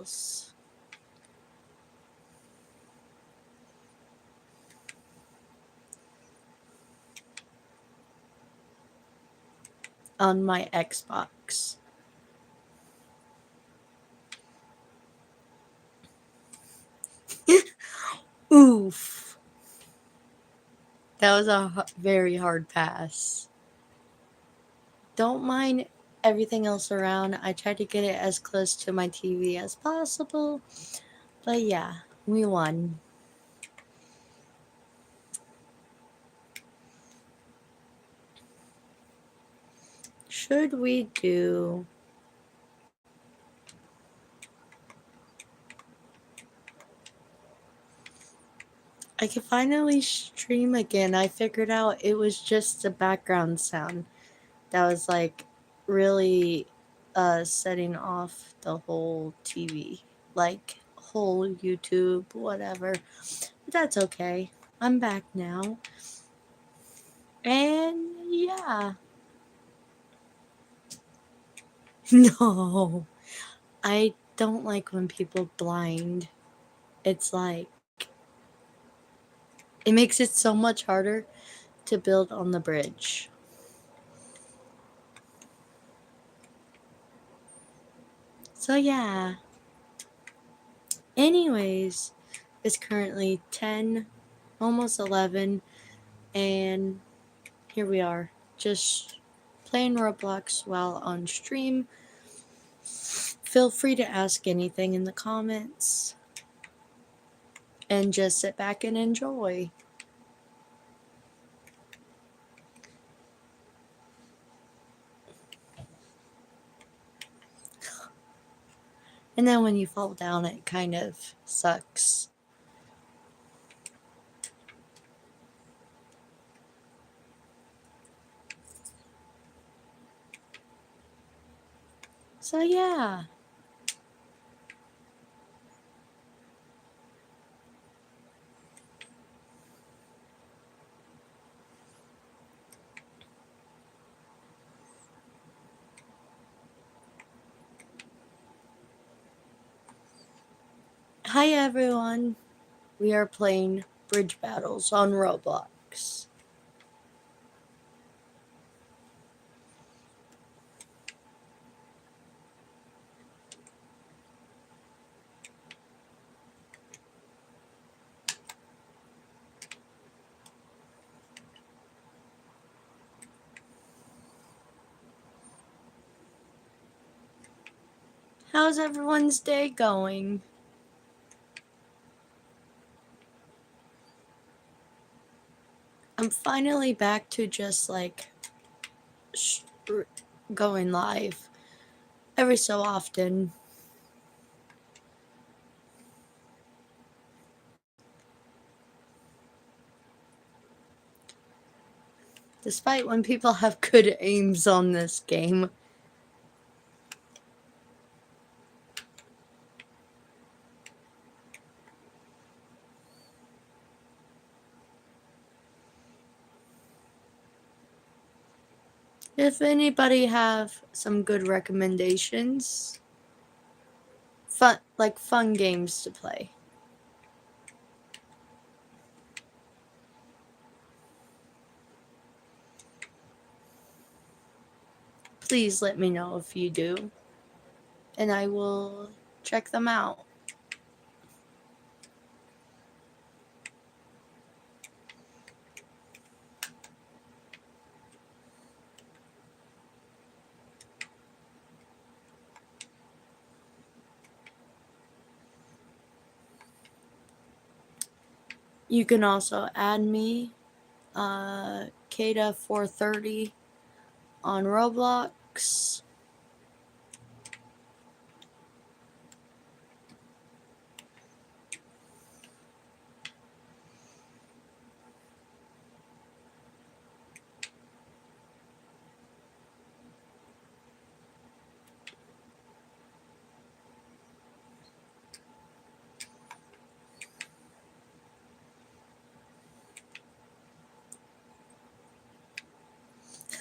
battles. On my Xbox. Oof. That was a very hard pass. Don't mind everything else around. I tried to get it as close to my TV as possible. But yeah, we won. Should we do... I can finally stream again. I figured out it was just the background sound that was like really setting off the whole TV, like whole YouTube, whatever. But that's okay. I'm back now. And yeah. No. I don't like when people blind. It's like it makes it so much harder to build on the bridge. So yeah. Anyways, it's currently 10, almost 11, and here we are, just playing Roblox while on stream. Feel free to ask anything in the comments, and just sit back and enjoy. And then when you fall down, it kind of sucks. So yeah. Hi everyone. We are playing bridge battles on Roblox. How's everyone's day going? I'm finally back to just like going live every so often. Despite when people have good aims on this game. If anybody have some good recommendations, fun games to play. Please let me know if you do, and I will check them out. You can also add me, Kata430 on Roblox.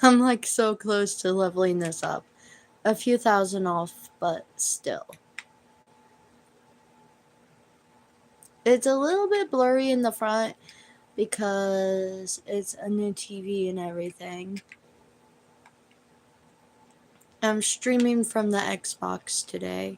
I'm like so close to leveling this up. A few thousand off, but still. It's a little bit blurry in the front because it's a new TV and everything. I'm streaming from the Xbox today.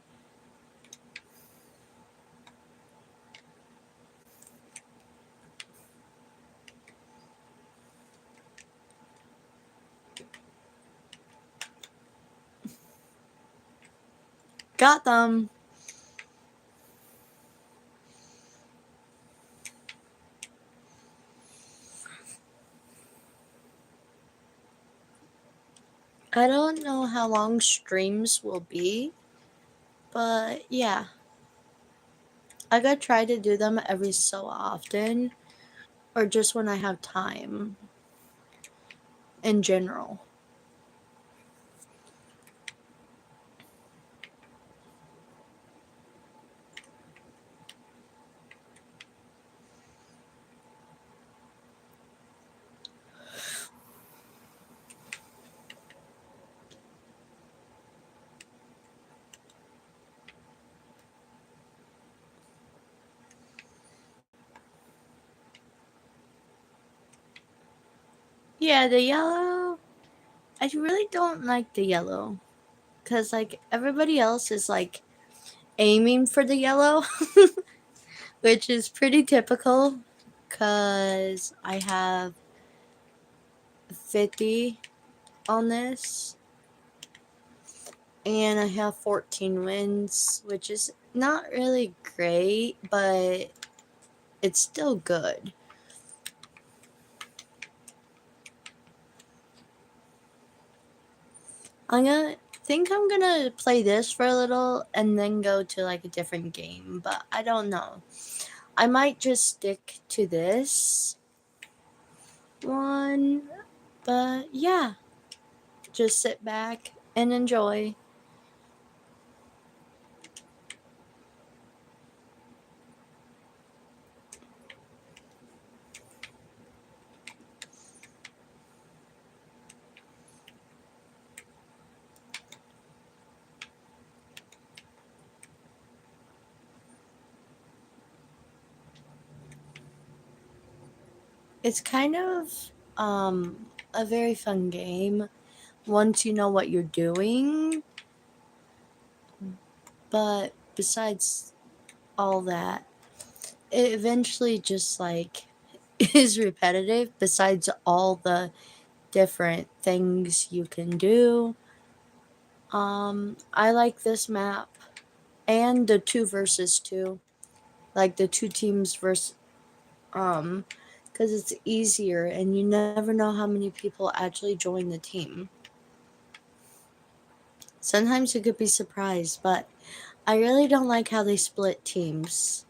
Got them. I don't know how long streams will be, but yeah. I gotta try to do them every so often, or just when I have time in general. Yeah, the yellow. I really don't like the yellow. Because, like, everybody else is, like, aiming for the yellow, which is pretty typical. Because I have 50 on this. And I have 14 wins, which is not really great, but it's still good. I'm gonna play this for a little and then go to like a different game, but I don't know. I might just stick to this one, but yeah, just sit back and enjoy. It's kind of a very fun game once you know what you're doing, but besides all that, it eventually just like is repetitive besides all the different things you can do. I like this map and the two versus two, like the two teams versus, because it's easier and you never know how many people actually join the team. Sometimes you could be surprised, but I really don't like how they split teams.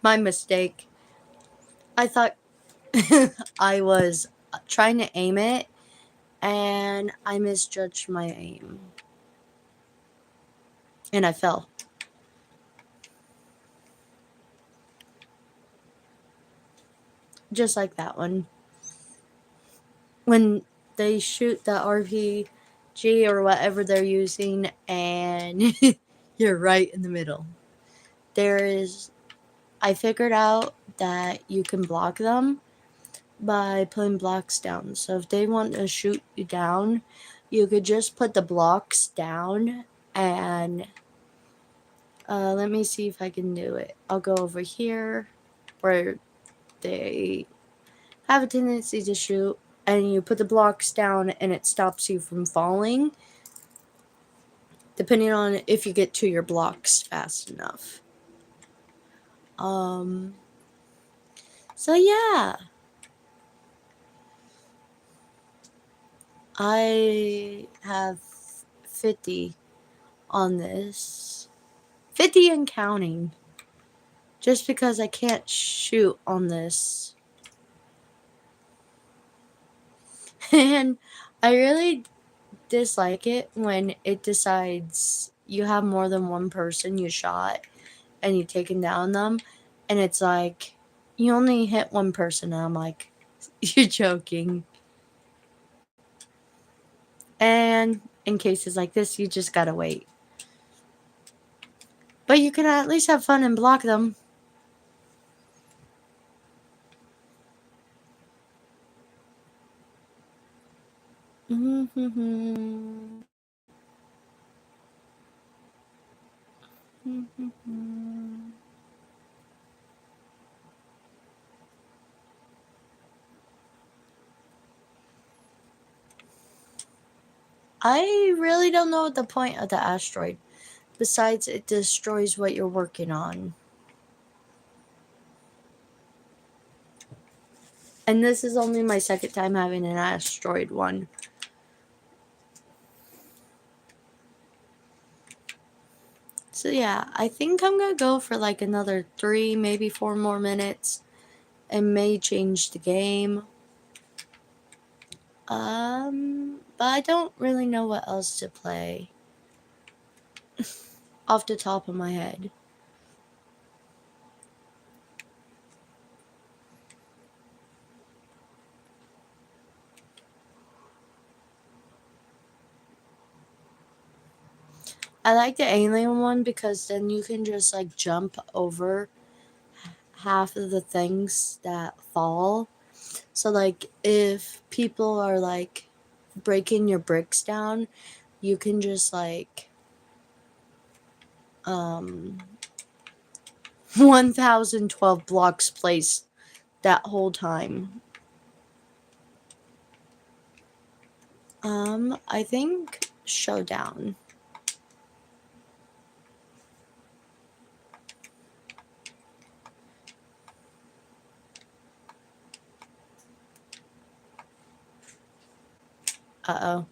My mistake. I thought I was trying to aim it and I misjudged my aim. And I fell. Just like that one. When they shoot the RPG or whatever they're using, and you're right in the middle. I figured out that you can block them by putting blocks down. So if they want to shoot you down, you could just put the blocks down and let me see if I can do it. I'll go over here where they have a tendency to shoot, and you put the blocks down and it stops you from falling, depending on if you get to your blocks fast enough. Um, so yeah, I have 50 on this. 50 and counting. Just because I can't shoot on this. And I really dislike it when it decides you have more than one person you shot and you've taken down them, and it's like you only hit one person, and I'm like, you're joking. And in cases like this, you just gotta wait. But you can at least have fun and block them. I really don't know what the point of the asteroid, besides it destroys what you're working on. And this is only my second time having an asteroid one. So yeah, I think I'm gonna go for like another 3, maybe 4 more minutes, and may change the game. But I don't really know what else to play off the top of my head. I like the alien one because then you can just like jump over half of the things that fall. So like if people are like breaking your bricks down, you can just like 1012 blocks placed that whole time. I think Showdown. Uh-oh.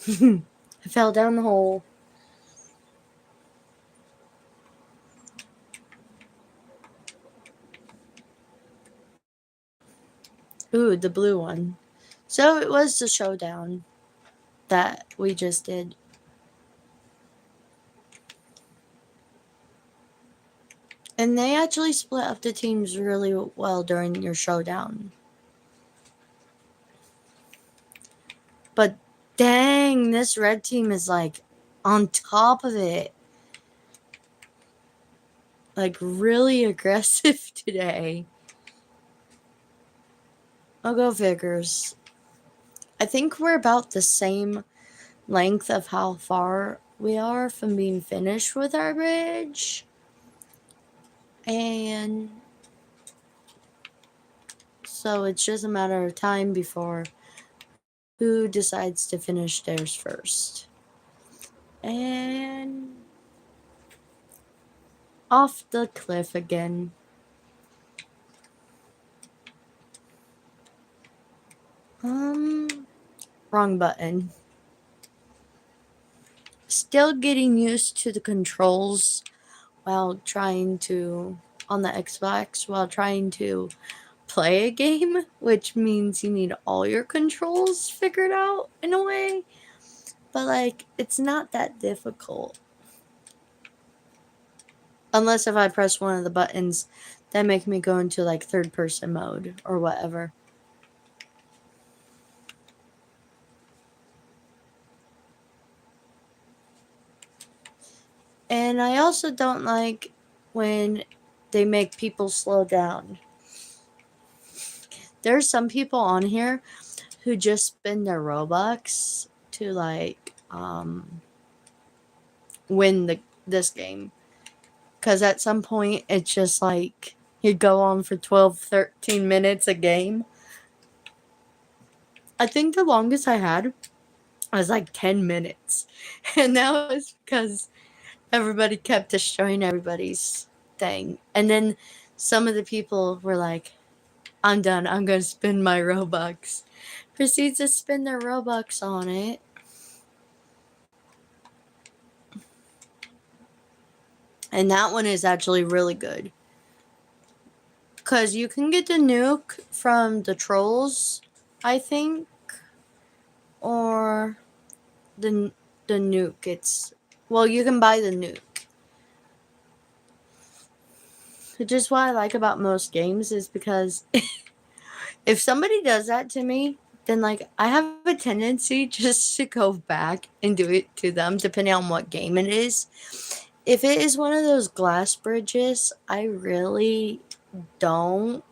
I fell down the hole. Ooh, the blue one. So it was the Showdown that we just did. And they actually split up the teams really well during your Showdown. But dang, this red team is like on top of it. Like really aggressive today. I'll go figures. I think we're about the same length of how far we are from being finished with our bridge. And so it's just a matter of time before who decides to finish theirs first. And off the cliff again. Wrong button. Still getting used to the controls while trying to, on the Xbox, while trying to play a game, which means you need all your controls figured out in a way. But like, it's not that difficult. Unless if I press one of the buttons that make me go into like third person mode or whatever. And I also don't like when they make people slow down. There's some people on here who just spend their Robux to like win this game. Because at some point it's just like you go on for 12, 13 minutes a game. I think the longest I had was like 10 minutes. And that was because everybody kept destroying everybody's thing. And then some of the people were like, I'm done. I'm going to spend my Robux. Proceeds to spend their Robux on it. And that one is actually really good. Because you can get the nuke from the trolls, I think. or the nuke. Well, you can buy the nuke. Which is what I like about most games, is because if somebody does that to me, then like I have a tendency just to go back and do it to them, depending on what game it is. If it is one of those glass bridges, I really don't,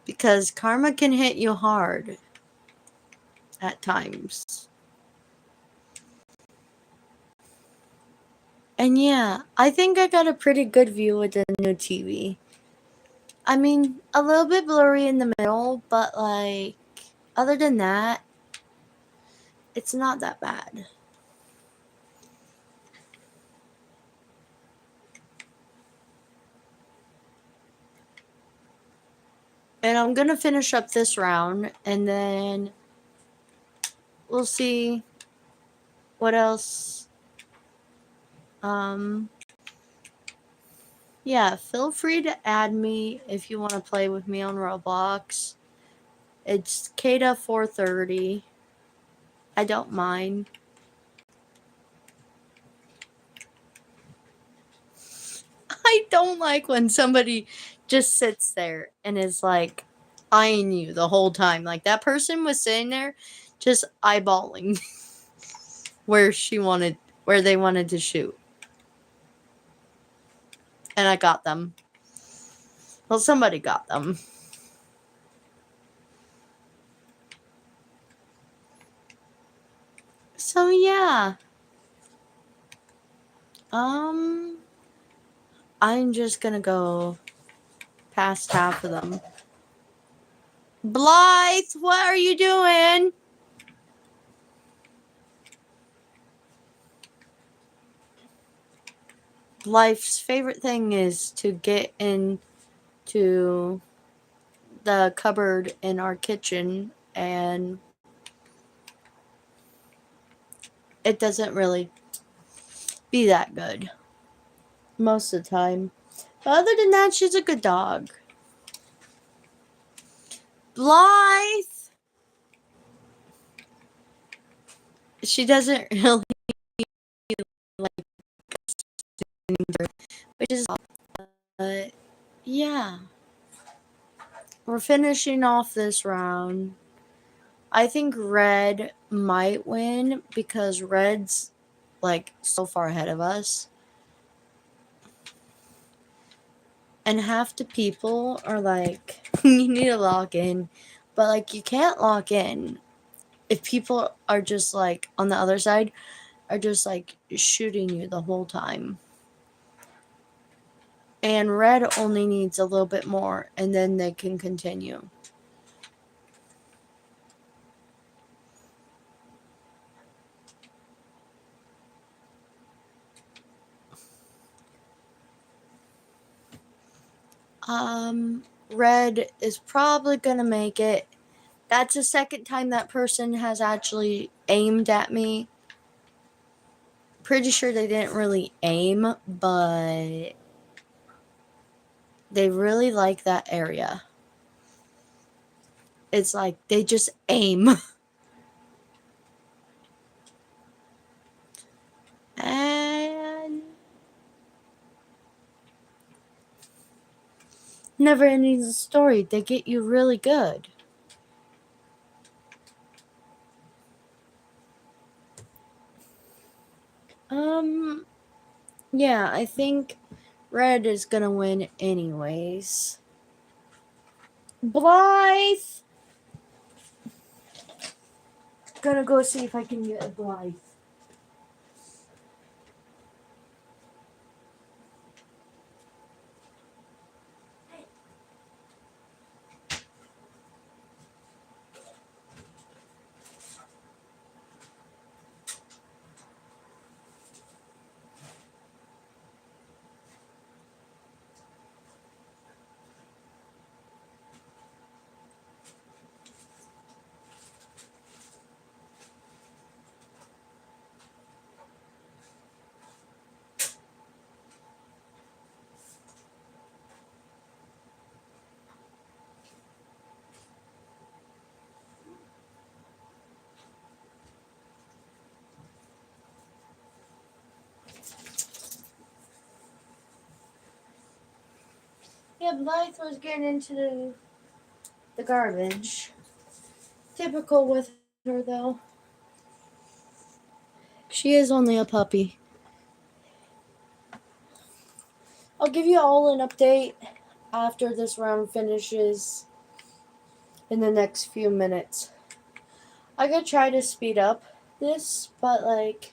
because karma can hit you hard at times. And yeah, I think I got a pretty good view with the new TV. I mean, a little bit blurry in the middle, but like, other than that, it's not that bad. And I'm gonna finish up this round, and then we'll see what else. Yeah, feel free to add me if you want to play with me on Roblox. It's Kata430. I don't mind. I don't like when somebody just sits there and is like eyeing you the whole time. Like that person was sitting there just eyeballing where they wanted to shoot. And I got them. Well, somebody got them. So yeah. I'm just gonna go past half of them. Blythe, what are you doing? Blythe's favorite thing is to get into the cupboard in our kitchen, and it doesn't really be that good most of the time. But other than that, she's a good dog. Blythe! She doesn't really like us, which is yeah. We're finishing off this round. I think red might win because red's like so far ahead of us. And half the people are like, you need to lock in. But like, you can't lock in if people are just like on the other side are just like shooting you the whole time. And red only needs a little bit more and then they can continue. Red is probably gonna make it. That's the second time that person has actually aimed at me. Pretty sure they didn't really aim, but they really like that area. It's like they just aim. And never ending story. They get you really good. Yeah, I think red is gonna win anyways. Blythe! Gonna go see if I can get a Blythe. Yeah, Blythe was getting into the garbage. Typical with her, though. She is only a puppy. I'll give you all an update after this round finishes in the next few minutes. I could try to speed up this, but like,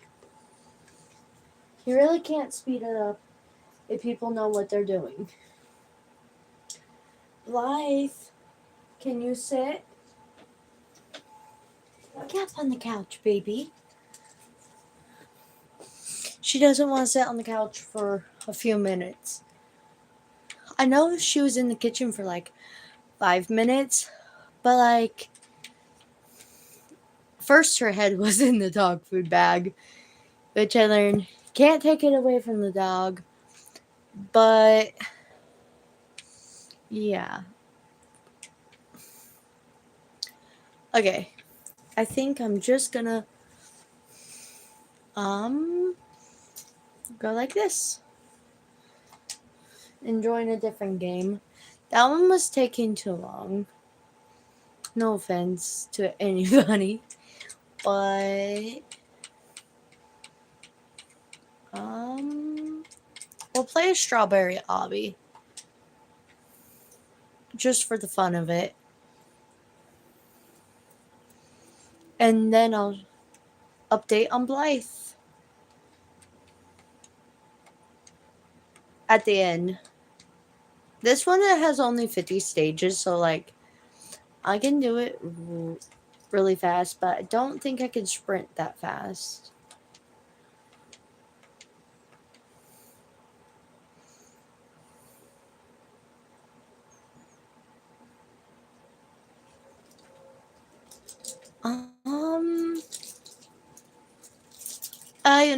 you really can't speed it up if people know what they're doing. Blythe, can you sit? Get up on the couch, baby. She doesn't want to sit on the couch for a few minutes. I know she was in the kitchen for like 5 minutes, but like, first her head was in the dog food bag, which I learned can't take it away from the dog. But yeah. Okay. I think I'm just gonna go like this. Enjoying a different game. That one was taking too long. No offense to anybody. But we'll play a strawberry obby. Just for the fun of it. And then I'll update on Blythe at the end. This one has only 50 stages, so like I can do it really fast, but I don't think I can sprint that fast.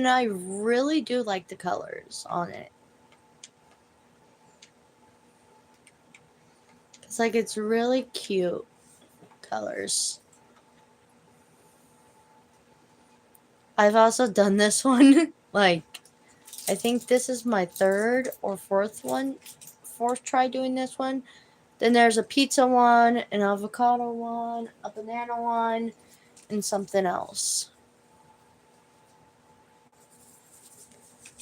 I really do like the colors on it. It's like it's really cute colors. I've also done this one. Like, I think this is my third or fourth try doing this one. Then there's a pizza one, an avocado one, a banana one, and something else.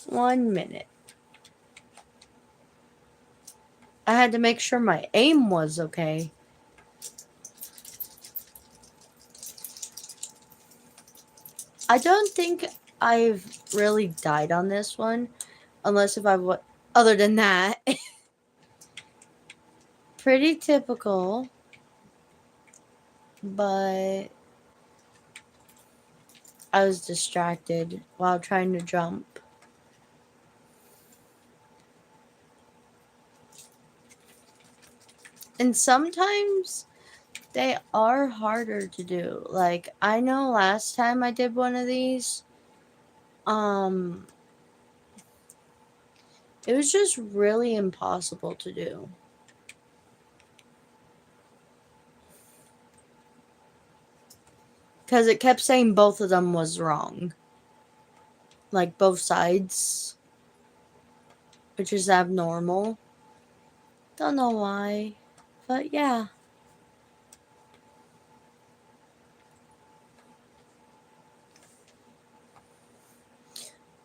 1 minute. I had to make sure my aim was okay. I don't think I've really died on this one, unless if I've other than that. Pretty typical, but I was distracted while trying to jump. And sometimes they are harder to do. Like, I know last time I did one of these, it was just really impossible to do. Because it kept saying both of them was wrong. Like, both sides. Which is abnormal. Don't know why. But yeah.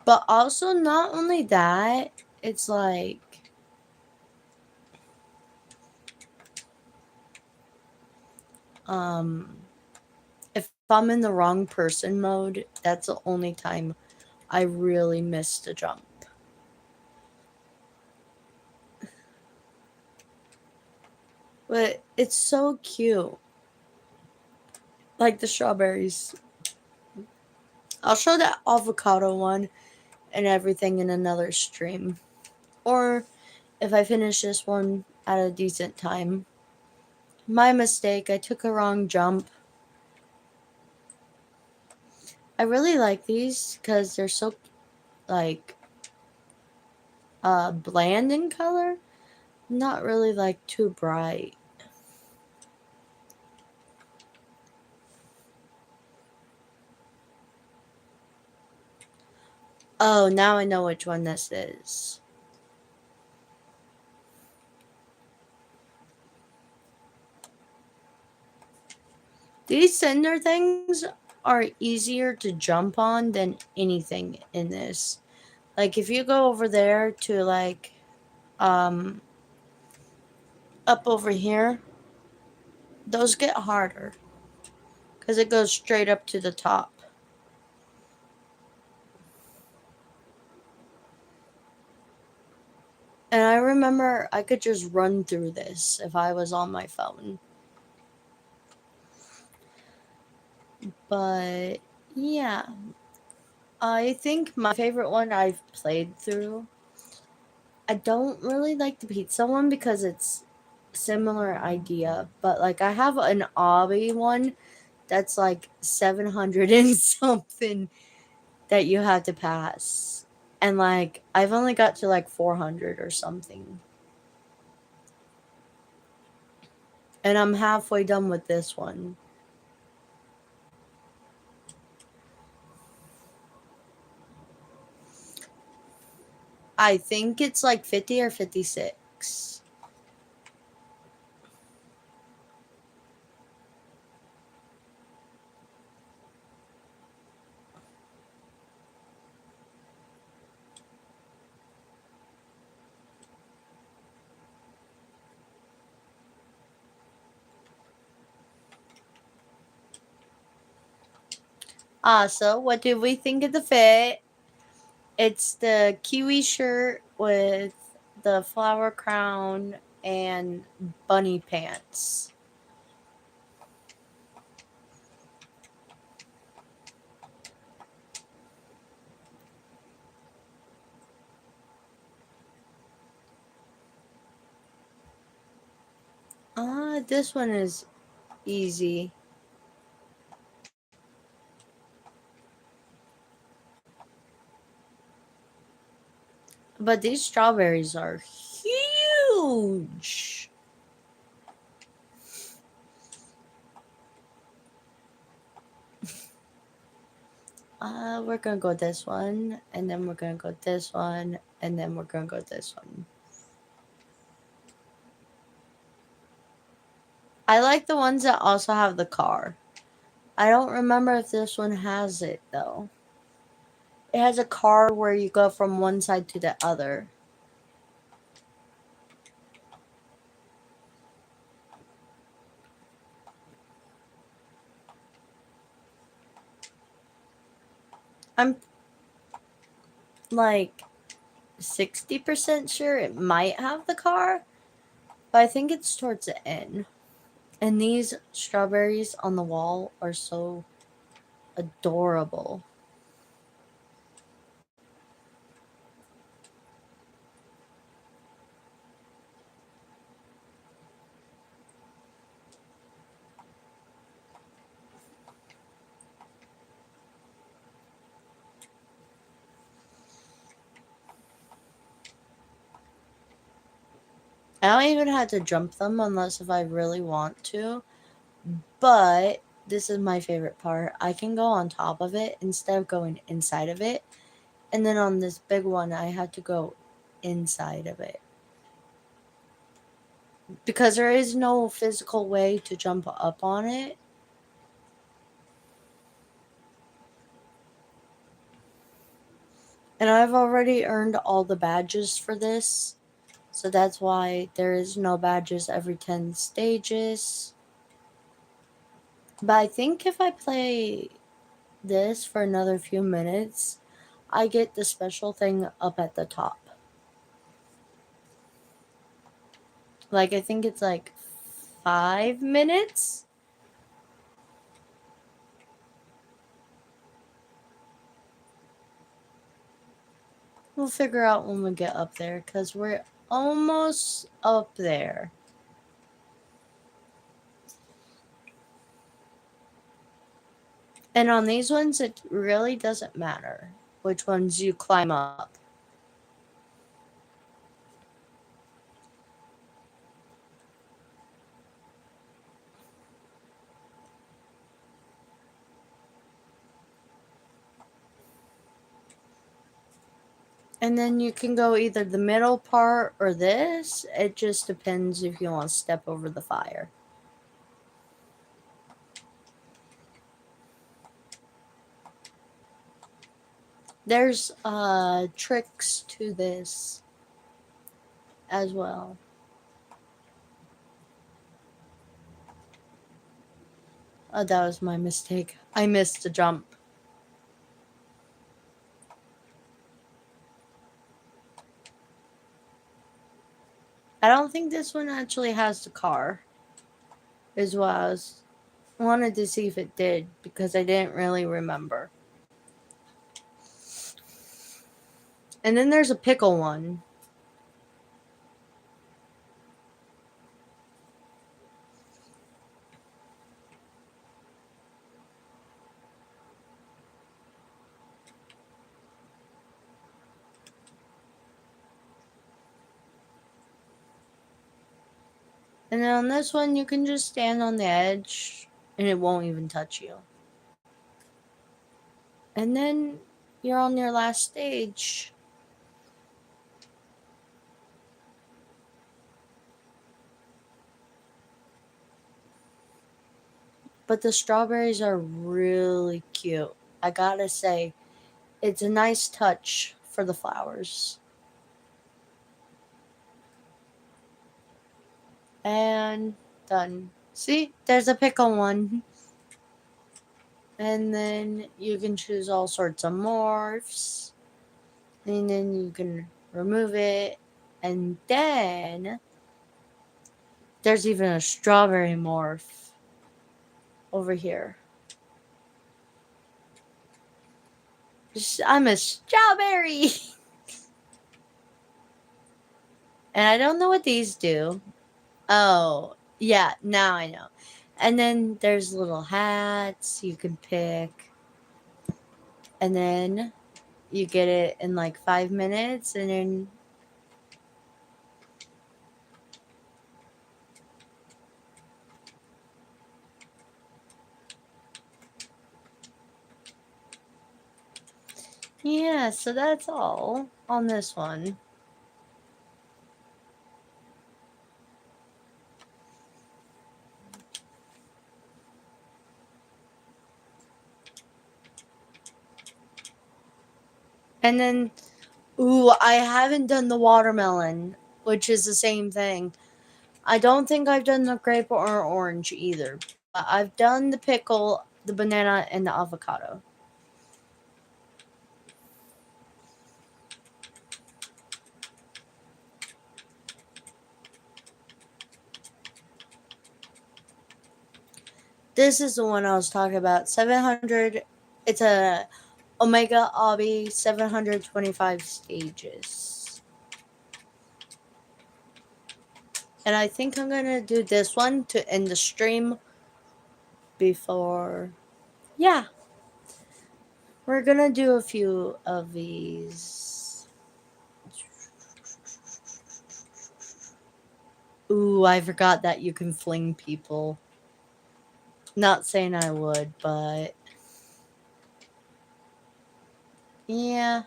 But also, not only that, it's like, if I'm in the wrong person mode, that's the only time I really missed a jump. But it's so cute. Like the strawberries. I'll show that avocado one and everything in another stream. Or if I finish this one at a decent time. My mistake, I took a wrong jump. I really like these because they're so, like, bland in color. Not really, like, too bright. Oh, now I know which one this is. These cinder things are easier to jump on than anything in this. Like if you go over there to like um up over here, those get harder because it goes straight up to the top. And I remember I could just run through this if I was on my phone. But yeah, I think my favorite one I've played through. I don't really like the pizza one because it's similar idea, but like I have an obby one that's like 700 and something that you have to pass. And like I've only got to like 400 or something. And I'm halfway done with this one. I think it's like 50 or 56. So what did we think of the fit? It's the kiwi shirt with the flower crown and bunny pants. This one is easy. But these strawberries are huge. We're gonna go this one, and then we're gonna go this one, and then we're gonna go this one. I like the ones that also have the car. I don't remember if this one has it though. It has a car where you go from one side to the other. I'm like 60% sure it might have the car, but I think it's towards the end. And these strawberries on the wall are so adorable. I don't even have to jump them unless if I really want to. But this is my favorite part. I can go on top of it instead of going inside of it. And then on this big one, I had to go inside of it. Because there is no physical way to jump up on it. And I've already earned all the badges for this. So that's why there is no badges every 10 stages. But I think if I play this for another few minutes, I get the special thing up at the top. Like, I think it's like 5 minutes. We'll figure out when we get up there because we're almost up there. And on these ones, it really doesn't matter which ones you climb up. And then you can go either the middle part or this. It just depends if you want to step over the fire. There's tricks to this as well. Oh, that was my mistake. I missed a jump. I don't think this one actually has the car, is what I was wanted to see if it did because I didn't really remember. And then there's a pickle one. And then on this one, you can just stand on the edge and it won't even touch you. And then you're on your last stage. But the strawberries are really cute. I gotta say, it's a nice touch for the flowers. And done. See, there's a pickle one. And then you can choose all sorts of morphs. And then you can remove it. And then there's even a strawberry morph over here. I'm a strawberry. And I don't know what these do. Oh, yeah, now I know. And then there's little hats you can pick. And then you get it in like 5 minutes. And then yeah, so that's all on this one. And then, ooh, I haven't done the watermelon, which is the same thing. I don't think I've done the grape or orange either. But I've done the pickle, the banana, and the avocado. This is the one I was talking about. 700. It's a Omega Obby 725 stages. And I think I'm going to do this one to end the stream before. Yeah. We're going to do a few of these. Ooh, I forgot that you can fling people. Not saying I would, but yeah.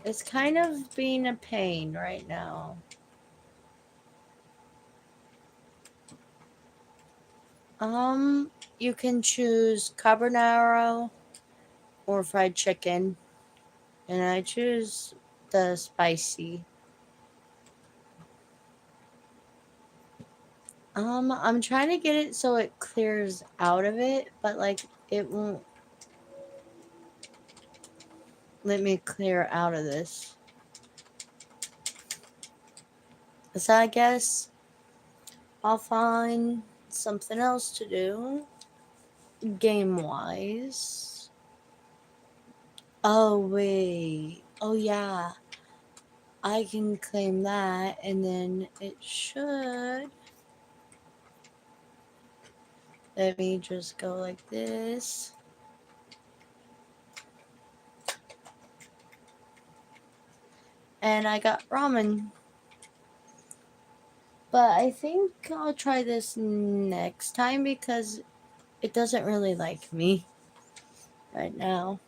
It's kind of being a pain right now. You can choose carbonara or fried chicken, and I choose the spicy. I'm trying to get it so it clears out of it, but like it won't let me clear out of this. So I guess I'll find something else to do game wise. Oh wait. Oh yeah. I can claim that and then it should let me just go like this. And I got ramen. But I think I'll try this next time because it doesn't really like me right now.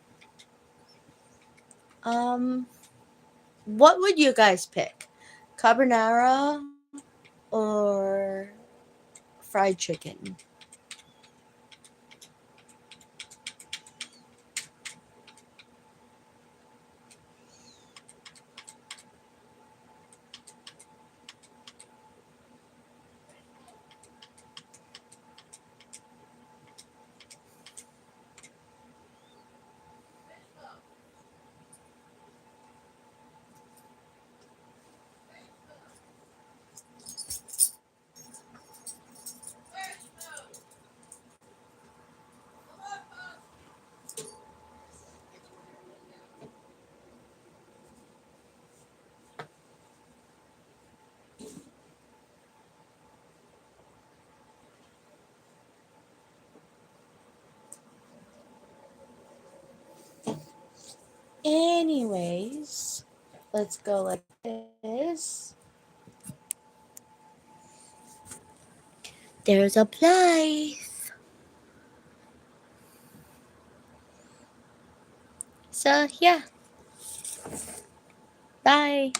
What would you guys pick? Carbonara or fried fried chicken. Anyways, let's go like this. There's a place. So, yeah. Bye.